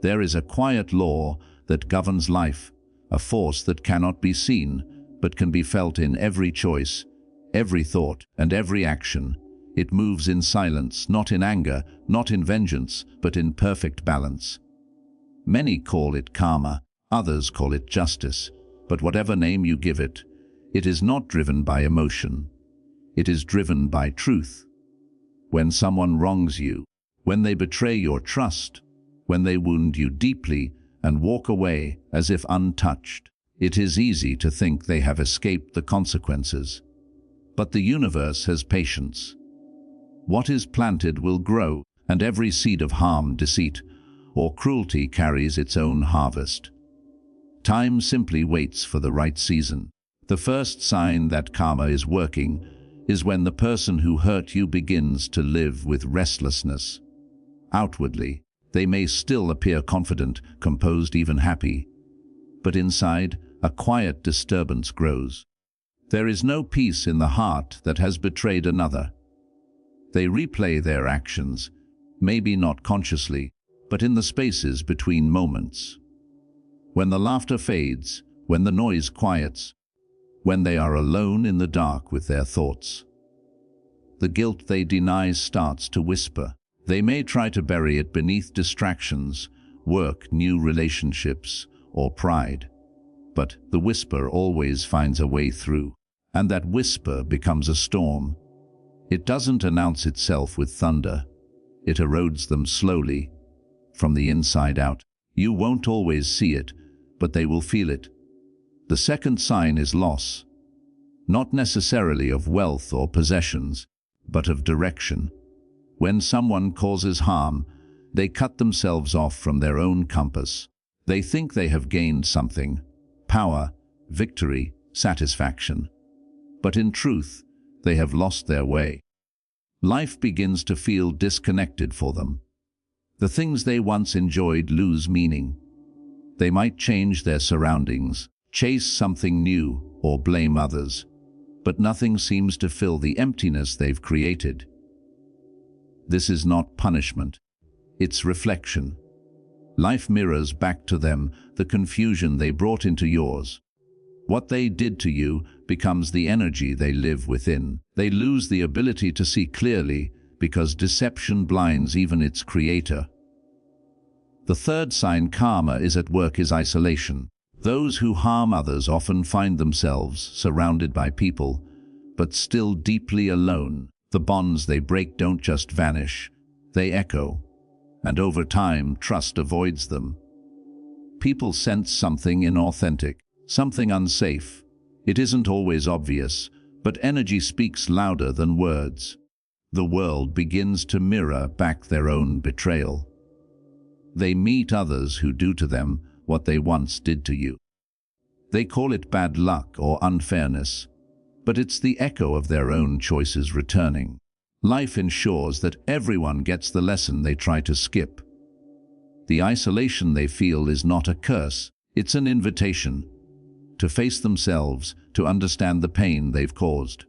There is a quiet law that governs life, a force that cannot be seen, but can be felt in every choice, every thought, and every action. It moves in silence, not in anger, not in vengeance, but in perfect balance. Many call it karma, others call it justice, but whatever name you give it, it is not driven by emotion. It is driven by truth. When someone wrongs you, when they betray your trust, when they wound you deeply and walk away as if untouched, it is easy to think they have escaped the consequences. But the universe has patience. What is planted will grow, and every seed of harm, deceit, or cruelty carries its own harvest. Time simply waits for the right season. The first sign that karma is working is when the person who hurt you begins to live with restlessness. Outwardly, they may still appear confident, composed, even happy, but inside, a quiet disturbance grows. There is no peace in the heart that has betrayed another. They replay their actions, maybe not consciously, but in the spaces between moments. When the laughter fades, when the noise quiets, when they are alone in the dark with their thoughts. The guilt they deny starts to whisper. They may try to bury it beneath distractions, work, new relationships, or pride. But the whisper always finds a way through, and that whisper becomes a storm. It doesn't announce itself with thunder. It erodes them slowly, from the inside out. You won't always see it, but they will feel it. The second sign is loss, not necessarily of wealth or possessions, but of direction. When someone causes harm, they cut themselves off from their own compass. They think they have gained something: power, victory, satisfaction. But in truth, they have lost their way. Life begins to feel disconnected for them. The things they once enjoyed lose meaning. They might change their surroundings, chase something new, or blame others, but nothing seems to fill the emptiness they've created. This is not punishment, it's reflection. Life mirrors back to them the confusion they brought into yours. What they did to you becomes the energy they live within. They lose the ability to see clearly because deception blinds even its creator. The third sign karma is at work is isolation. Those who harm others often find themselves surrounded by people, but still deeply alone. The bonds they break don't just vanish, they echo, and over time trust avoids them. People sense something inauthentic, something unsafe. It isn't always obvious, but energy speaks louder than words. The world begins to mirror back their own betrayal. They meet others who do to them what they once did to you. They call it bad luck or unfairness, but it's the echo of their own choices returning. Life ensures that everyone gets the lesson they try to skip. The isolation they feel is not a curse, it's an invitation to face themselves, to understand the pain they've caused.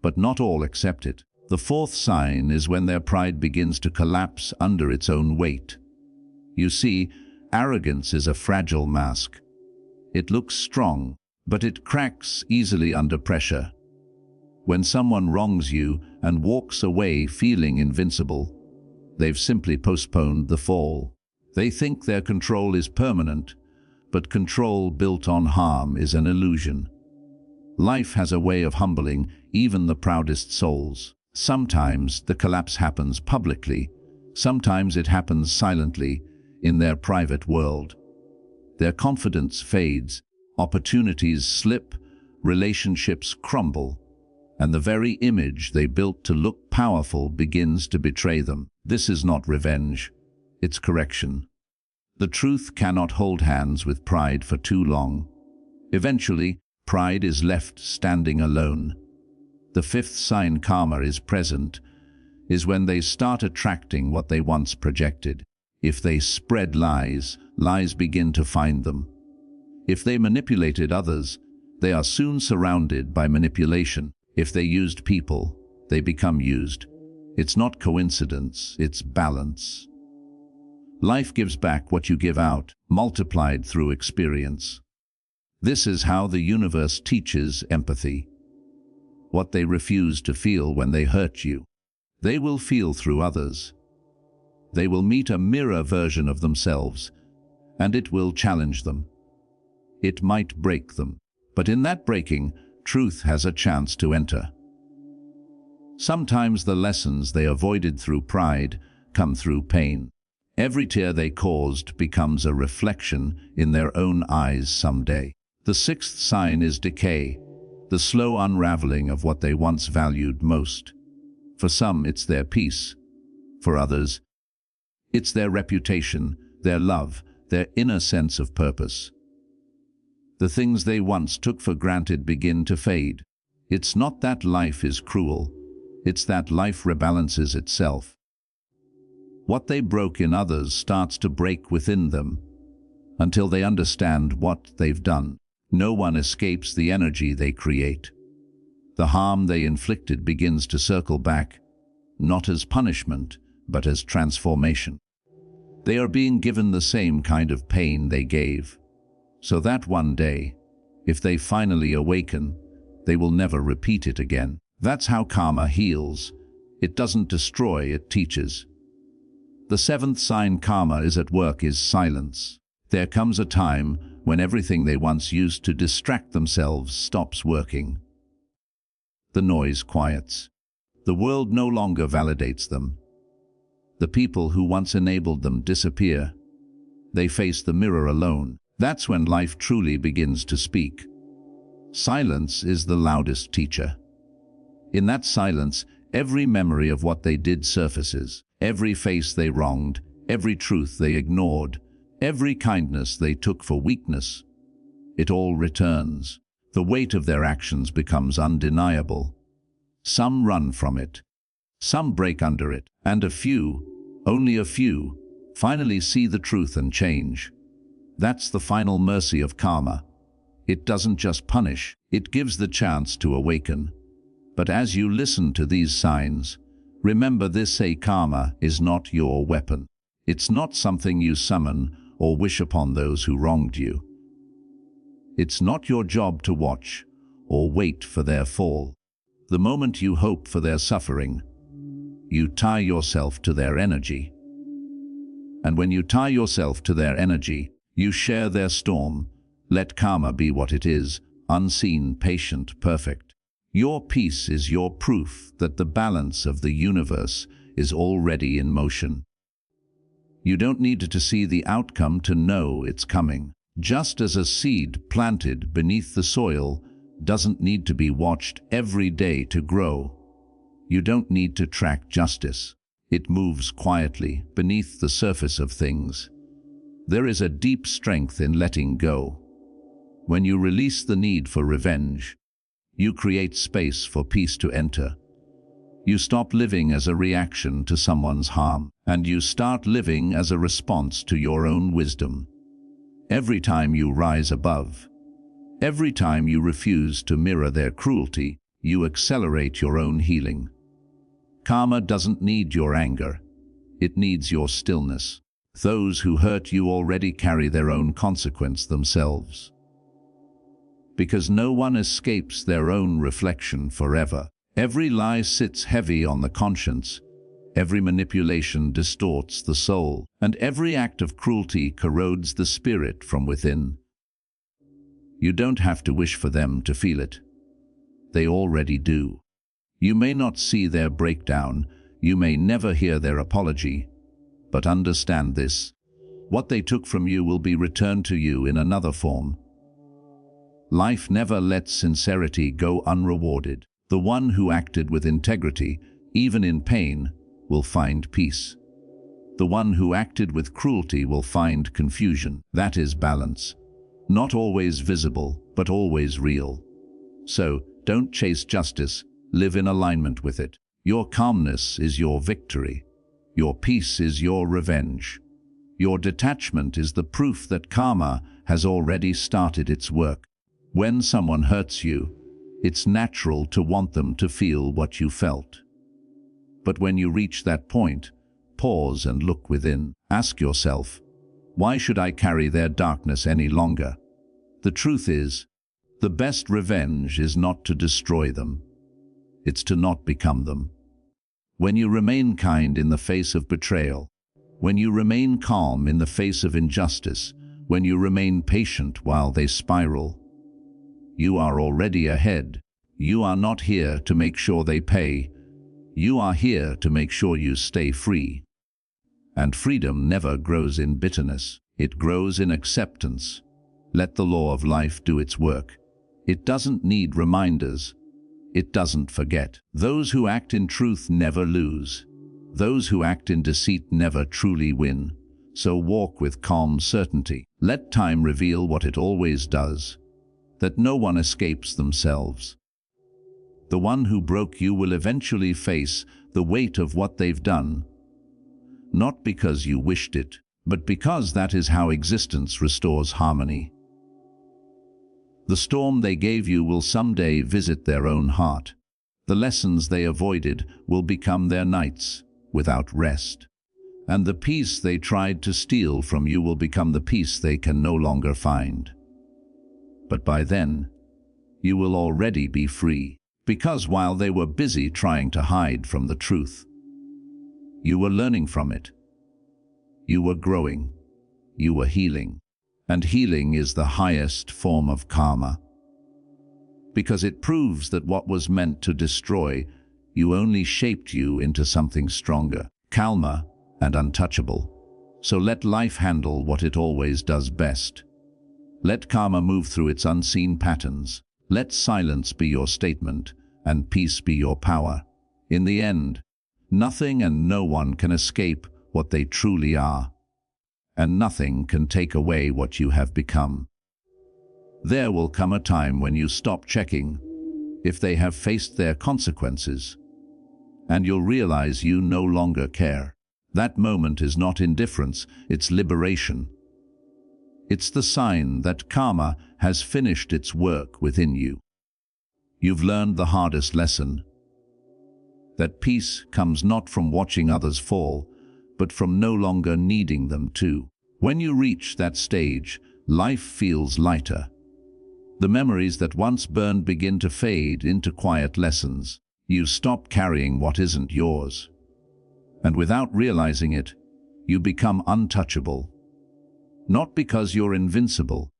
But not all accept it. The fourth sign is when their pride begins to collapse under its own weight. You see, arrogance is a fragile mask. It looks strong, but it cracks easily under pressure. When someone wrongs you and walks away feeling invincible, they've simply postponed the fall. They think their control is permanent, but control built on harm is an illusion. Life has a way of humbling even the proudest souls. Sometimes the collapse happens publicly, sometimes it happens silently in their private world. Their confidence fades, opportunities slip, relationships crumble, and the very image they built to look powerful begins to betray them. This is not revenge, it's correction. The truth cannot hold hands with pride for too long. Eventually, pride is left standing alone. The fifth sign karma is present is when they start attracting what they once projected. If they spread lies, lies begin to find them. If they manipulated others, they are soon surrounded by manipulation. If they used people, they become used. It's not coincidence, it's balance. Life gives back what you give out, multiplied through experience. This is how the universe teaches empathy. What they refuse to feel when they hurt you, they will feel through others. They will meet a mirror version of themselves, and it will challenge them. It might break them, but in that breaking, truth has a chance to enter. Sometimes the lessons they avoided through pride come through pain. Every tear they caused becomes a reflection in their own eyes someday. The sixth sign is decay, the slow unraveling of what they once valued most. For some, it's their peace. For others, it's their reputation, their love, their inner sense of purpose. The things they once took for granted begin to fade. It's not that life is cruel, it's that life rebalances itself. What they broke in others starts to break within them, until they understand what they've done. No one escapes the energy they create. The harm they inflicted begins to circle back, not as punishment, but as transformation. They are being given the same kind of pain they gave, so that one day, if they finally awaken, they will never repeat it again. That's how karma heals. It doesn't destroy, it teaches. The seventh sign karma is at work is silence. There comes a time when everything they once used to distract themselves stops working. The noise quiets. The world no longer validates them. The people who once enabled them disappear. They face the mirror alone. That's when life truly begins to speak. Silence is the loudest teacher. In that silence, every memory of what they did surfaces. Every face they wronged, every truth they ignored, every kindness they took for weakness. It all returns. The weight of their actions becomes undeniable. Some run from it. Some break under it. And a few, only a few, finally see the truth and change. That's the final mercy of karma. It doesn't just punish, it gives the chance to awaken. But as you listen to these signs, remember this: karma is not your weapon. It's not something you summon or wish upon those who wronged you. It's not your job to watch or wait for their fall. The moment you hope for their suffering, you tie yourself to their energy. And when you tie yourself to their energy, you share their storm. Let karma be what it is, unseen, patient, perfect. Your peace is your proof that the balance of the universe is already in motion. You don't need to see the outcome to know it's coming. Just as a seed planted beneath the soil doesn't need to be watched every day to grow, you don't need to track justice. It moves quietly beneath the surface of things. There is a deep strength in letting go. When you release the need for revenge, you create space for peace to enter. You stop living as a reaction to someone's harm, and you start living as a response to your own wisdom. Every time you rise above, every time you refuse to mirror their cruelty, you accelerate your own healing. Karma doesn't need your anger. It needs your stillness. Those who hurt you already carry their own consequence themselves. Because no one escapes their own reflection forever. Every lie sits heavy on the conscience, every manipulation distorts the soul, and every act of cruelty corrodes the spirit from within. You don't have to wish for them to feel it. They already do. You may not see their breakdown, you may never hear their apology, but understand this: what they took from you will be returned to you in another form. Life never lets sincerity go unrewarded. The one who acted with integrity, even in pain, will find peace. The one who acted with cruelty will find confusion. That is balance. Not always visible, but always real. So, don't chase justice, live in alignment with it. Your calmness is your victory. Your peace is your revenge. Your detachment is the proof that karma has already started its work. When someone hurts you, it's natural to want them to feel what you felt. But when you reach that point, pause and look within. Ask yourself, why should I carry their darkness any longer? The truth is, the best revenge is not to destroy them. It's to not become them. When you remain kind in the face of betrayal, when you remain calm in the face of injustice, when you remain patient while they spiral, you are already ahead. You are not here to make sure they pay. You are here to make sure you stay free. And freedom never grows in bitterness. It grows in acceptance. Let the law of life do its work. It doesn't need reminders. It doesn't forget. Those who act in truth never lose. Those who act in deceit never truly win. So walk with calm certainty. Let time reveal what it always does, that no one escapes themselves. The one who broke you will eventually face the weight of what they've done, not because you wished it, but because that is how existence restores harmony. The storm they gave you will someday visit their own heart. The lessons they avoided will become their nights without rest. And the peace they tried to steal from you will become the peace they can no longer find. But by then, you will already be free, because while they were busy trying to hide from the truth, you were learning from it. You were growing. You were healing. And healing is the highest form of karma, because it proves that what was meant to destroy you only shaped you into something stronger, calmer, and untouchable. So let life handle what it always does best. Let karma move through its unseen patterns. Let silence be your statement, and peace be your power. In the end, nothing and no one can escape what they truly are, and nothing can take away what you have become. There will come a time when you stop checking if they have faced their consequences, and you'll realize you no longer care. That moment is not indifference, it's liberation. It's the sign that karma has finished its work within you. You've learned the hardest lesson, that peace comes not from watching others fall, but from no longer needing them to. When you reach that stage, life feels lighter. The memories that once burned begin to fade into quiet lessons. You stop carrying what isn't yours. And without realizing it, you become untouchable. Not because you're invincible,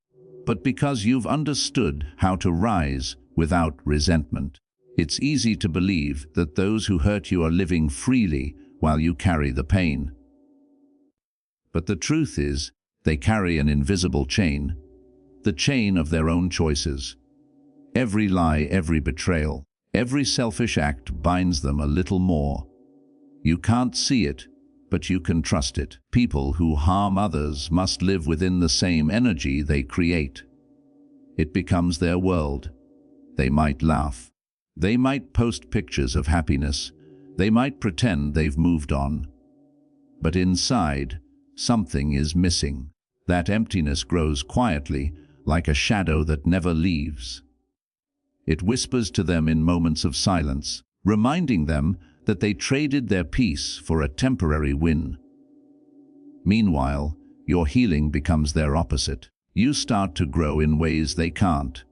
but because you've understood how to rise without resentment. It's easy to believe that those who hurt you are living freely while you carry the pain. But the truth is, they carry an invisible chain, the chain of their own choices. Every lie, every betrayal, every selfish act binds them a little more. You can't see it, but you can trust it. People who harm others must live within the same energy they create. It becomes their world. They might laugh. They might post pictures of happiness. They might pretend they've moved on. But inside, something is missing. That emptiness grows quietly, like a shadow that never leaves. It whispers to them in moments of silence, reminding them that they traded their peace for a temporary win. Meanwhile, your healing becomes their opposite. You start to grow in ways they can't.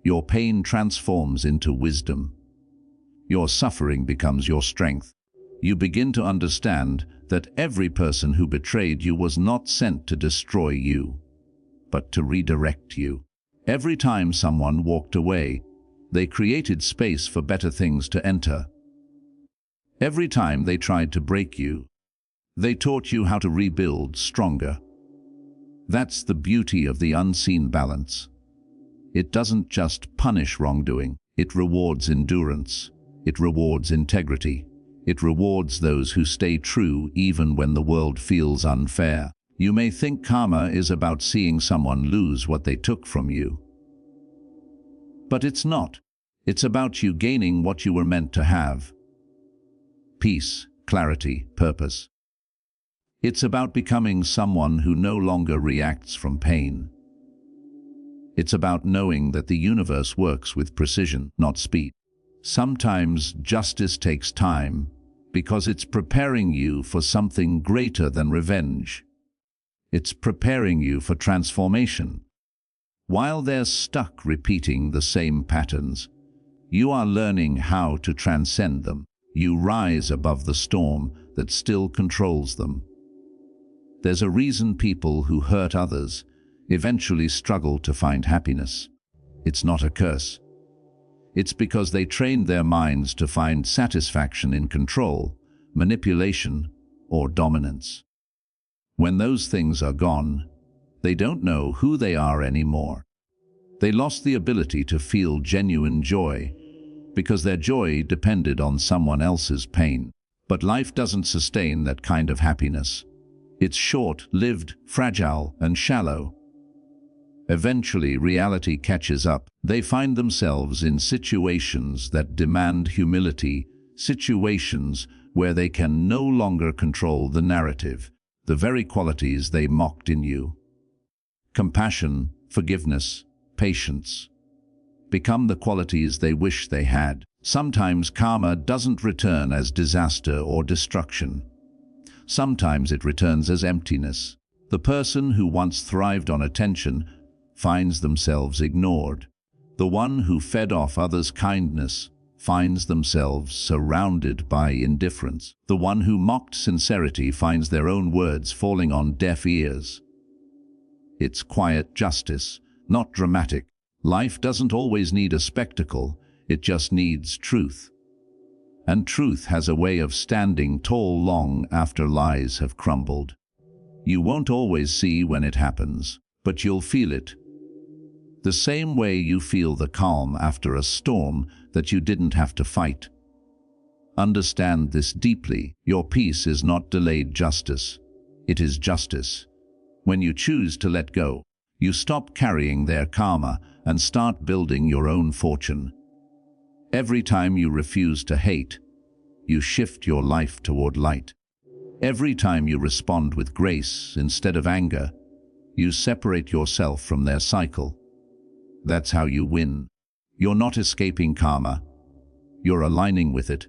Your pain transforms into wisdom. Your suffering becomes your strength. You begin to understand that every person who betrayed you was not sent to destroy you, but to redirect you. Every time someone walked away, they created space for better things to enter. Every time they tried to break you, they taught you how to rebuild stronger. That's the beauty of the unseen balance. It doesn't just punish wrongdoing, it rewards endurance. It rewards integrity. It rewards those who stay true even when the world feels unfair. You may think karma is about seeing someone lose what they took from you. But it's not. It's about you gaining what you were meant to have. Peace, clarity, purpose. It's about becoming someone who no longer reacts from pain. It's about knowing that the universe works with precision, not speed. Sometimes justice takes time, Because it's preparing you for something greater than revenge. It's preparing you for transformation. While they're stuck repeating the same patterns, you are learning how to transcend them. You rise above the storm that still controls them. There's a reason people who hurt others eventually struggle to find happiness. It's not a curse. It's because they trained their minds to find satisfaction in control, manipulation, or dominance. When those things are gone, they don't know who they are anymore. They lost the ability to feel genuine joy because their joy depended on someone else's pain. But life doesn't sustain that kind of happiness. It's short-lived, fragile, and shallow. Eventually, reality catches up. They find themselves in situations that demand humility, situations where they can no longer control the narrative, the very qualities they mocked in you. Compassion, forgiveness, patience become the qualities they wish they had. Sometimes karma doesn't return as disaster or destruction. Sometimes it returns as emptiness. The person who once thrived on attention finds themselves ignored. The one who fed off others' kindness finds themselves surrounded by indifference. The one who mocked sincerity finds their own words falling on deaf ears. It's quiet justice, not dramatic. Life doesn't always need a spectacle, it just needs truth. And truth has a way of standing tall long after lies have crumbled. You won't always see when it happens, but you'll feel it. The same way you feel the calm after a storm that you didn't have to fight. Understand this deeply. Your peace is not delayed justice. It is justice. When you choose to let go, you stop carrying their karma and start building your own fortune. Every time you refuse to hate, you shift your life toward light. Every time you respond with grace instead of anger, you separate yourself from their cycle. That's how you win. You're not escaping karma. You're aligning with it.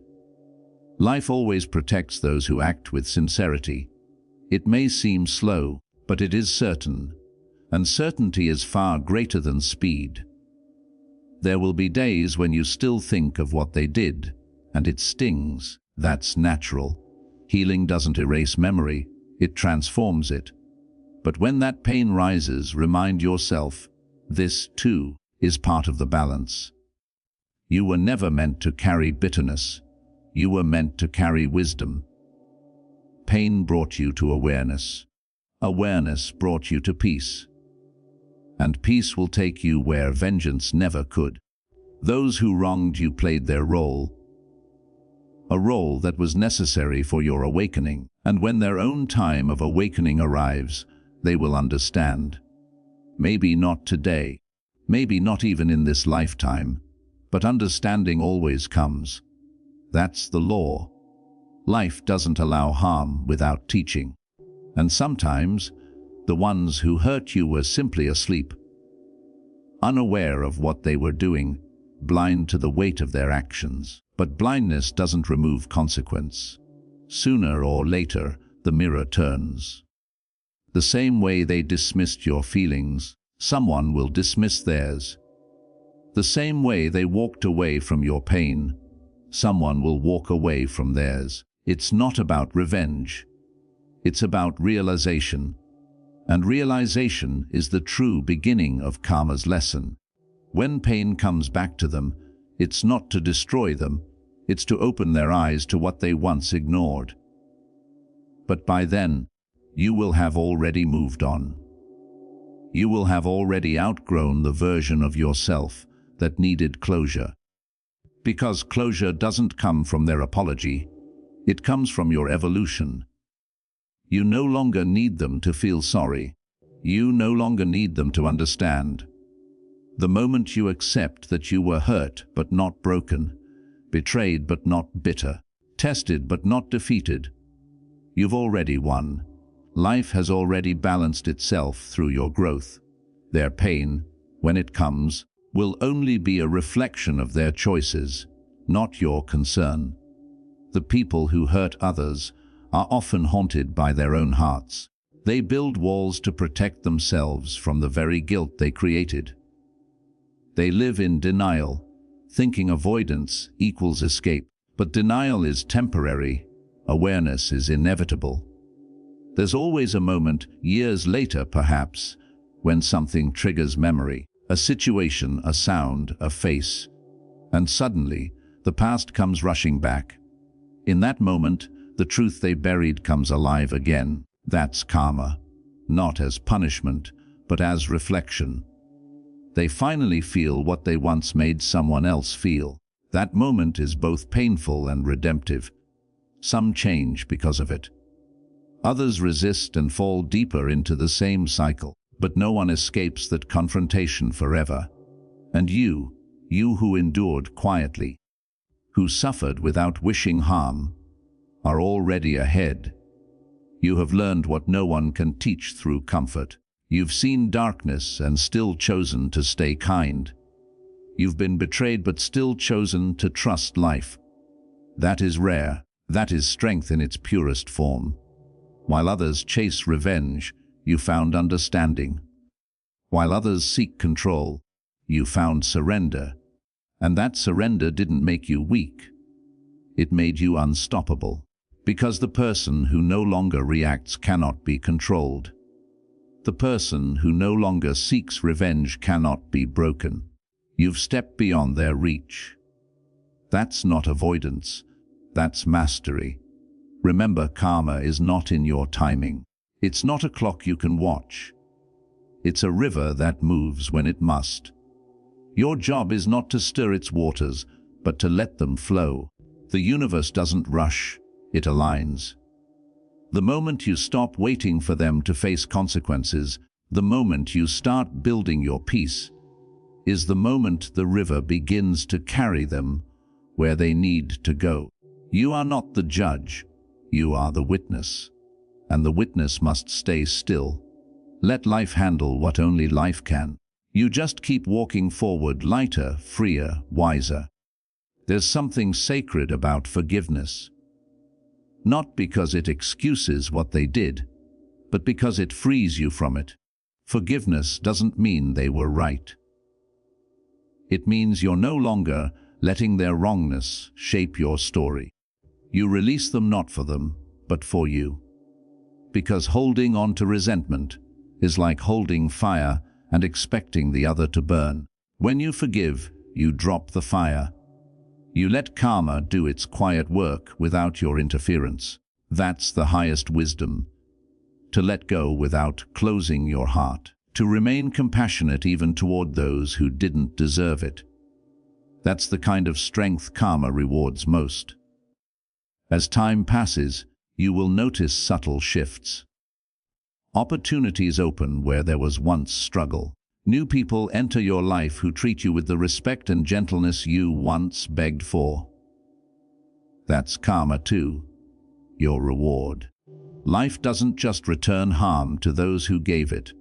Life always protects those who act with sincerity. It may seem slow, but it is certain. And certainty is far greater than speed. There will be days when you still think of what they did, and it stings. That's natural. Healing doesn't erase memory, it transforms it. But when that pain rises, remind yourself, this too is part of the balance. You were never meant to carry bitterness. You were meant to carry wisdom. Pain brought you to awareness. Awareness brought you to peace. And peace will take you where vengeance never could. Those who wronged you played their role, a role that was necessary for your awakening. And when their own time of awakening arrives, they will understand. Maybe not today, maybe not even in this lifetime, but understanding always comes. That's the law. Life doesn't allow harm without teaching. And sometimes, the ones who hurt you were simply asleep, unaware of what they were doing, blind to the weight of their actions. But blindness doesn't remove consequence. Sooner or later, the mirror turns. The same way they dismissed your feelings, someone will dismiss theirs. The same way they walked away from your pain, someone will walk away from theirs. It's not about revenge. It's about realization. And realization is the true beginning of karma's lesson. When pain comes back to them, it's not to destroy them, it's to open their eyes to what they once ignored. But by then, you will have already moved on. You will have already outgrown the version of yourself that needed closure. Because closure doesn't come from their apology, it comes from your evolution. You no longer need them to feel sorry. You no longer need them to understand. The moment you accept that you were hurt but not broken, betrayed but not bitter, tested but not defeated, you've already won. Life has already balanced itself through your growth. Their pain, when it comes, will only be a reflection of their choices, not your concern. The people who hurt others are often haunted by their own hearts. They build walls to protect themselves from the very guilt they created. They live in denial, thinking avoidance equals escape. But denial is temporary, awareness is inevitable. There's always a moment, years later perhaps, when something triggers memory, a situation, a sound, a face, and suddenly the past comes rushing back. In that moment, the truth they buried comes alive again. That's karma, not as punishment, but as reflection. They finally feel what they once made someone else feel. That moment is both painful and redemptive. Some change because of it. Others resist and fall deeper into the same cycle. But no one escapes that confrontation forever. And you who endured quietly, who suffered without wishing harm, are already ahead. You have learned what no one can teach through comfort. You've seen darkness and still chosen to stay kind. You've been betrayed but still chosen to trust life. That is rare. That is strength in its purest form. While others chase revenge, you found understanding. While others seek control, you found surrender. And that surrender didn't make you weak. It made you unstoppable. Because the person who no longer reacts cannot be controlled. The person who no longer seeks revenge cannot be broken. You've stepped beyond their reach. That's not avoidance. That's mastery. Remember, karma is not in your timing. It's not a clock you can watch. It's a river that moves when it must. Your job is not to stir its waters, but to let them flow. The universe doesn't rush, it aligns. The moment you stop waiting for them to face consequences, the moment you start building your peace, is the moment the river begins to carry them where they need to go. You are not the judge, you are the witness. And the witness must stay still. Let life handle what only life can. You just keep walking forward, lighter, freer, wiser. There's something sacred about forgiveness. Not because it excuses what they did, but because it frees you from it. Forgiveness doesn't mean they were right. It means you're no longer letting their wrongness shape your story. You release them not for them, but for you. Because holding on to resentment is like holding fire and expecting the other to burn. When you forgive, you drop the fire. You let karma do its quiet work without your interference. That's the highest wisdom. To let go without closing your heart. To remain compassionate even toward those who didn't deserve it. That's the kind of strength karma rewards most. As time passes, you will notice subtle shifts. Opportunities open where there was once struggle. New people enter your life who treat you with the respect and gentleness you once begged for. That's karma too, your reward. Life doesn't just return harm to those who gave it.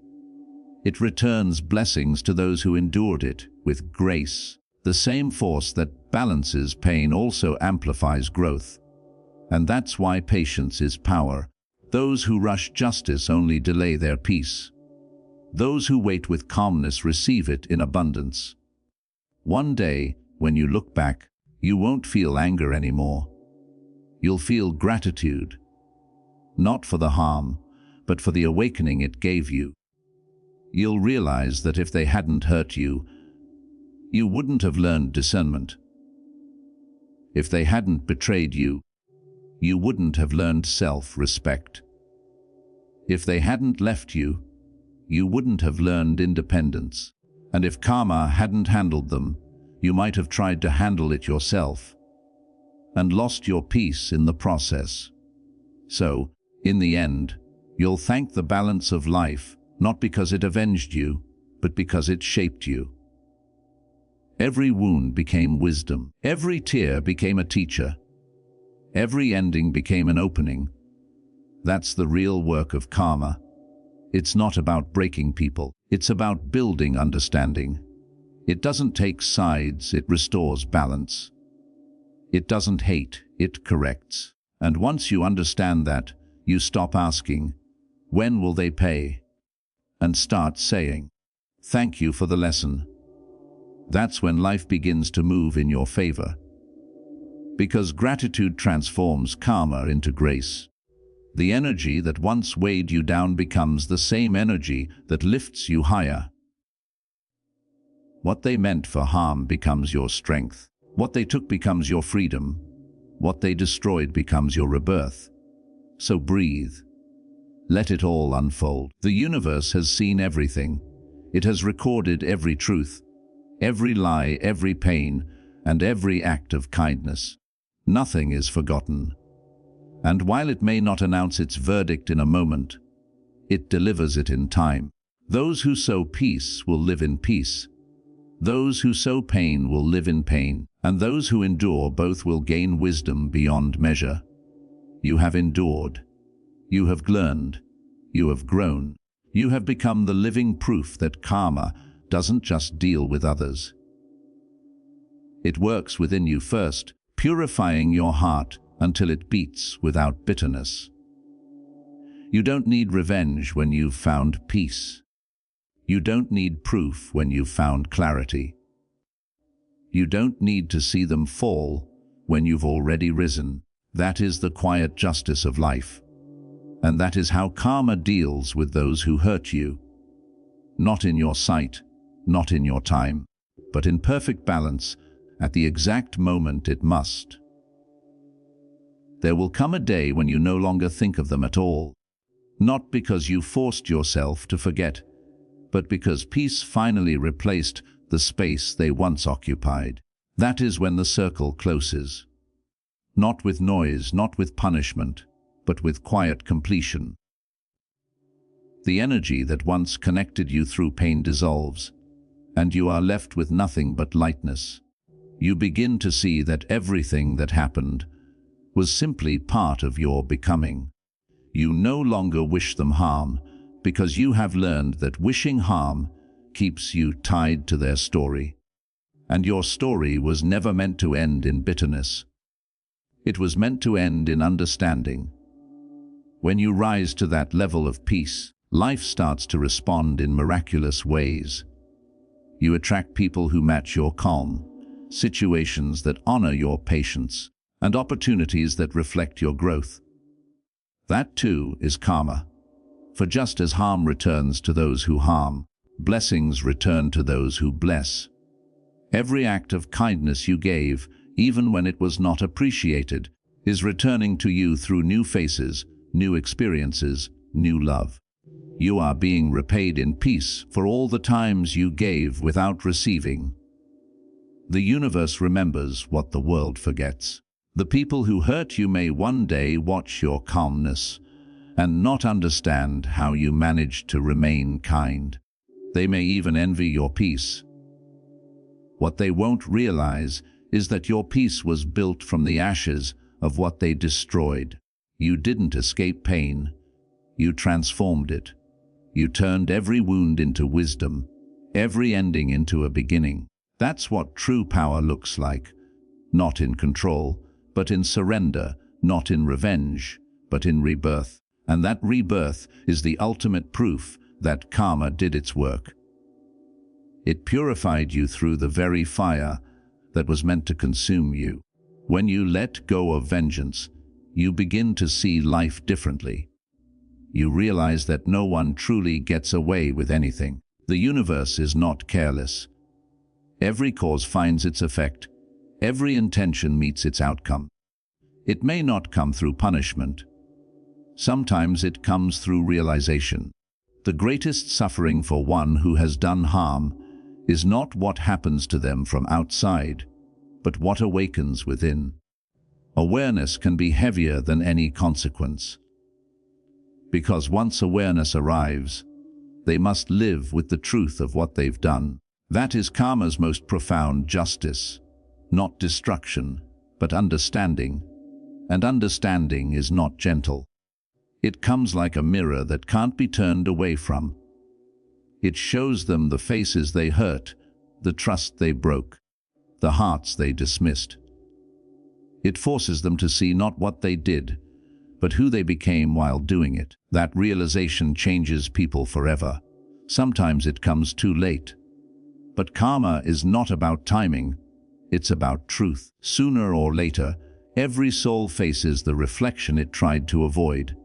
It returns blessings to those who endured it with grace. The same force that balances pain also amplifies growth. And that's why patience is power. Those who rush justice only delay their peace. Those who wait with calmness receive it in abundance. One day, when you look back, you won't feel anger anymore. You'll feel gratitude. Not for the harm, but for the awakening it gave you. You'll realize that if they hadn't hurt you, you wouldn't have learned discernment. If they hadn't betrayed you, you wouldn't have learned self-respect. If they hadn't left you, you wouldn't have learned independence. And if karma hadn't handled them, you might have tried to handle it yourself and lost your peace in the process. So, in the end, you'll thank the balance of life, not because it avenged you, but because it shaped you. Every wound became wisdom. Every tear became a teacher. Every ending became an opening. That's the real work of karma. It's not about breaking people. It's about building understanding. It doesn't take sides, it restores balance. It doesn't hate, it corrects. And once you understand that, you stop asking, when will they pay? And start saying, thank you for the lesson. That's when life begins to move in your favor. Because gratitude transforms karma into grace. The energy that once weighed you down becomes the same energy that lifts you higher. What they meant for harm becomes your strength. What they took becomes your freedom. What they destroyed becomes your rebirth. So breathe. Let it all unfold. The universe has seen everything. It has recorded every truth, every lie, every pain, and every act of kindness. Nothing is forgotten. And while it may not announce its verdict in a moment, it delivers it in time. Those who sow peace will live in peace. Those who sow pain will live in pain, and those who endure both will gain wisdom beyond measure. You have endured. You have learned. You have grown. You have become the living proof that karma doesn't just deal with others. It works within you first, purifying your heart until it beats without bitterness. You don't need revenge when you've found peace. You don't need proof when you've found clarity. You don't need to see them fall when you've already risen. That is the quiet justice of life. And that is how karma deals with those who hurt you. Not in your sight, not in your time, but in perfect balance, at the exact moment it must. There will come a day when you no longer think of them at all. Not because you forced yourself to forget, but because peace finally replaced the space they once occupied. That is when the circle closes. Not with noise, not with punishment, but with quiet completion. The energy that once connected you through pain dissolves, and you are left with nothing but lightness. You begin to see that everything that happened was simply part of your becoming. You no longer wish them harm, because you have learned that wishing harm keeps you tied to their story. And your story was never meant to end in bitterness. It was meant to end in understanding. When you rise to that level of peace, life starts to respond in miraculous ways. You attract people who match your calm, situations that honor your patience, and opportunities that reflect your growth. That too is karma. For just as harm returns to those who harm, blessings return to those who bless. Every act of kindness you gave, even when it was not appreciated, is returning to you through new faces, new experiences, new love. You are being repaid in peace for all the times you gave without receiving. The universe remembers what the world forgets. The people who hurt you may one day watch your calmness and not understand how you managed to remain kind. They may even envy your peace. What they won't realize is that your peace was built from the ashes of what they destroyed. You didn't escape pain. You transformed it. You turned every wound into wisdom, every ending into a beginning. That's what true power looks like. Not in control, but in surrender, not in revenge, but in rebirth. And that rebirth is the ultimate proof that karma did its work. It purified you through the very fire that was meant to consume you. When you let go of vengeance, you begin to see life differently. You realize that no one truly gets away with anything. The universe is not careless. Every cause finds its effect. Every intention meets its outcome. It may not come through punishment. Sometimes it comes through realization. The greatest suffering for one who has done harm is not what happens to them from outside, but what awakens within. Awareness can be heavier than any consequence. Because once awareness arrives, they must live with the truth of what they've done. That is karma's most profound justice. Not destruction, but understanding. And understanding is not gentle. It comes like a mirror that can't be turned away from. It shows them the faces they hurt, the trust they broke, the hearts they dismissed. It forces them to see not what they did, but who they became while doing it. That realization changes people forever. Sometimes it comes too late. But karma is not about timing, it's about truth. Sooner or later, every soul faces the reflection it tried to avoid.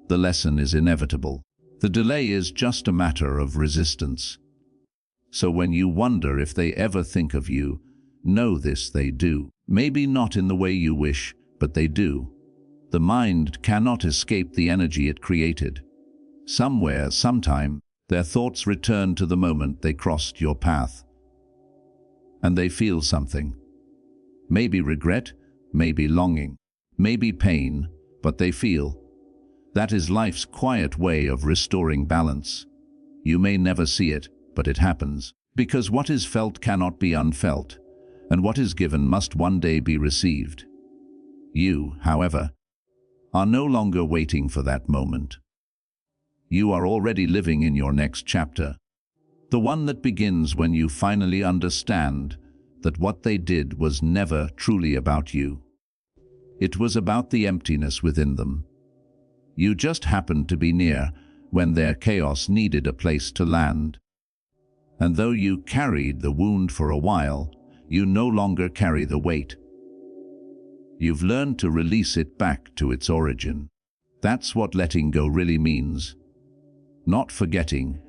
The lesson is inevitable. The delay is just a matter of resistance. So when you wonder if they ever think of you, know this: they do. Maybe not in the way you wish, but they do. The mind cannot escape the energy it created. Somewhere, sometime, their thoughts return to the moment they crossed your path. And they feel something. Maybe regret, maybe longing, maybe pain, but they feel. That is life's quiet way of restoring balance. You may never see it, but it happens. Because what is felt cannot be unfelt, and what is given must one day be received. You, however, are no longer waiting for that moment. You are already living in your next chapter, the one that begins when you finally understand that what they did was never truly about you. It was about the emptiness within them. You just happened to be near when their chaos needed a place to land. And though you carried the wound for a while, you no longer carry the weight. You've learned to release it back to its origin. That's what letting go really means. Not forgetting,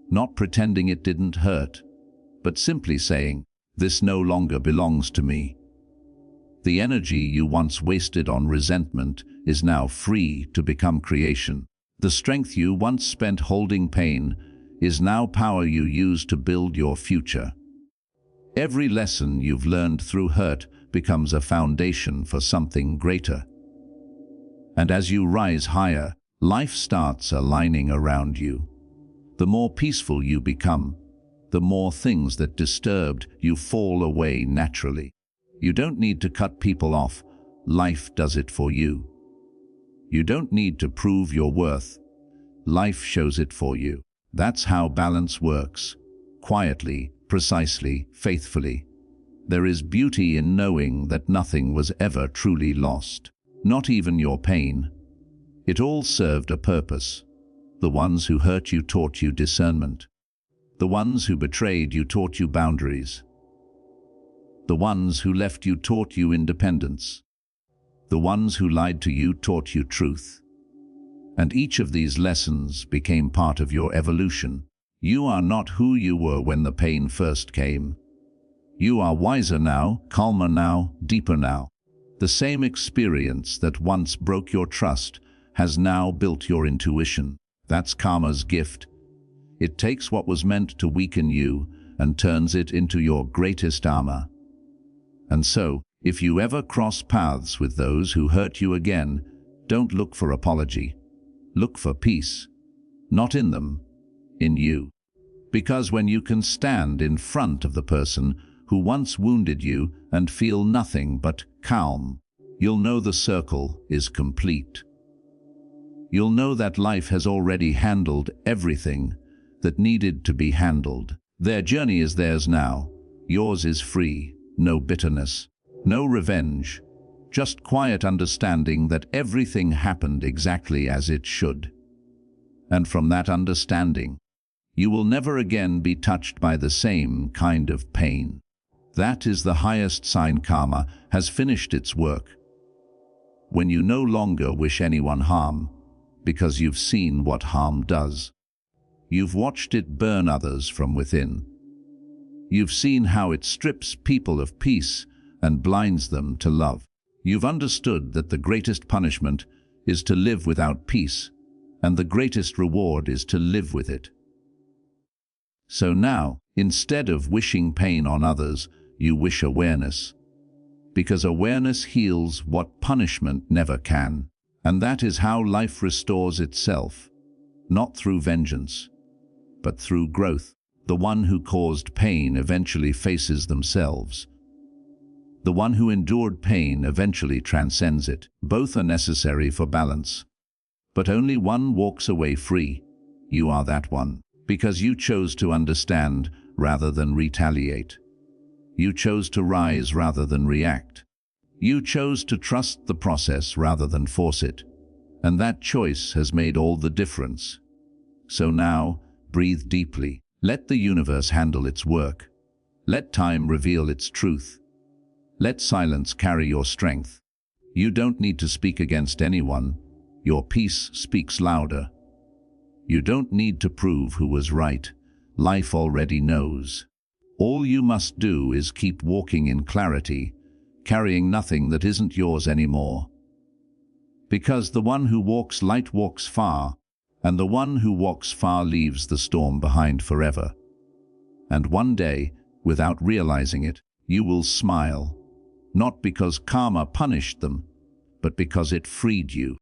not pretending it didn't hurt, but simply saying, "This no longer belongs to me." The energy you once wasted on resentment is now free to become creation. The strength you once spent holding pain is now power you use to build your future. Every lesson you've learned through hurt becomes a foundation for something greater. And as you rise higher, life starts aligning around you. The more peaceful you become, the more things that disturbed you fall away naturally. You don't need to cut people off. Life does it for you. You don't need to prove your worth. Life shows it for you. That's how balance works. Quietly, precisely, faithfully. There is beauty in knowing that nothing was ever truly lost. Not even your pain. It all served a purpose. The ones who hurt you taught you discernment. The ones who betrayed you taught you boundaries. The ones who left you taught you independence. The ones who lied to you taught you truth. And each of these lessons became part of your evolution. You are not who you were when the pain first came. You are wiser now, calmer now, deeper now. The same experience that once broke your trust has now built your intuition. That's karma's gift. It takes what was meant to weaken you and turns it into your greatest armor. And so, if you ever cross paths with those who hurt you again, don't look for apology. Look for peace. Not in them, in you. Because when you can stand in front of the person who once wounded you and feel nothing but calm, you'll know the circle is complete. You'll know that life has already handled everything that needed to be handled. Their journey is theirs now. Yours is free. No bitterness, no revenge, just quiet understanding that everything happened exactly as it should. And from that understanding, you will never again be touched by the same kind of pain. That is the highest sign karma has finished its work. When you no longer wish anyone harm, because you've seen what harm does. You've watched it burn others from within. You've seen how it strips people of peace and blinds them to love. You've understood that the greatest punishment is to live without peace, and the greatest reward is to live with it. So now, instead of wishing pain on others, you wish awareness. Because awareness heals what punishment never can. And that is how life restores itself, not through vengeance, but through growth. The one who caused pain eventually faces themselves. The one who endured pain eventually transcends it. Both are necessary for balance. But only one walks away free. You are that one, because you chose to understand rather than retaliate. You chose to rise rather than react. You chose to trust the process rather than force it, and that choice has made all the difference. So now, breathe deeply. Let the universe handle its work. Let time reveal its truth. Let silence carry your strength. You don't need to speak against anyone. Your peace speaks louder. You don't need to prove who was right. Life already knows. All you must do is keep walking in clarity, carrying nothing that isn't yours anymore. Because the one who walks light walks far, and the one who walks far leaves the storm behind forever. And one day, without realizing it, you will smile, not because karma punished them, but because it freed you.